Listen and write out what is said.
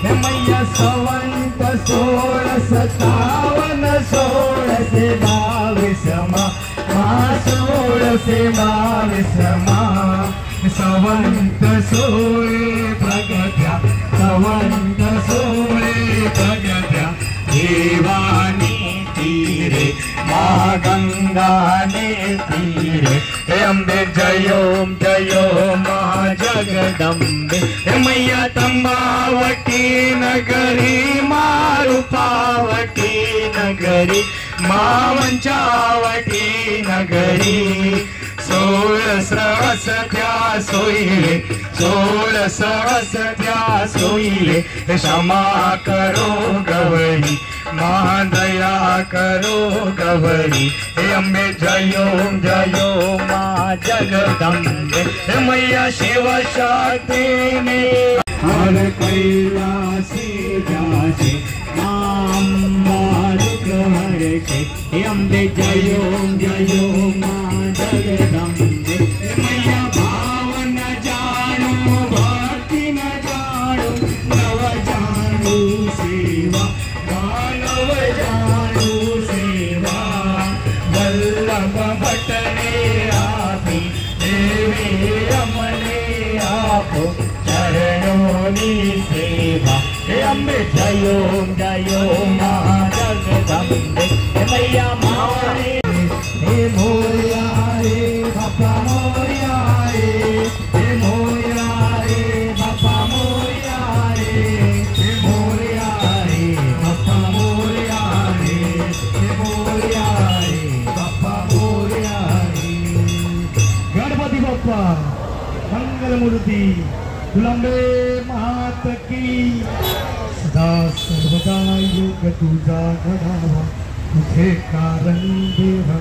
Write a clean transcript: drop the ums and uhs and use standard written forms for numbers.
हे मैया सवंत 1657 1622 1622 सवंत 16 प्रगत्या सवंत 16 प्रगत्या देवानी तीरे माँ गंगा ने तीरे हे अम्बे जयोम जयो माँ जगदम्बे हे मैया तंबावटी नगरी माँ रूपावटी नगरी माँ वंचावटी नगरी 16 त्या सोईले 16 त्या सोईले क्षमा करो गवरी माँ दया करो गवरी हे अम्बे जयो जयो माँ जगदम्बे हे मैया शिव शक्ति ने हर कैलासी जासे माँ मारुक हर के हे अम्बे जयो जयो माँ जगदम्बे हे मैया भाव न जानो भक्ति न जानो नव जानो सेवा मानव जानो सेवा वल्लभ भटने आपी देवी अमने आपो चरणोनी सेवा हे अम्बे जयो जयो माँ जगदम्बे हे मैया मारे हे मोरिया रे बापा मोरिया हे मोरिया रे बापा मोरिया हे मोरिया रे बापा मोरिया हे मोरिया रे बापा मोरिया गणपति बाप्पा मंगल मूर्ति तुलंबे महात की सदा सर्वदा योग तुझा घडावा तुझे कारण देवा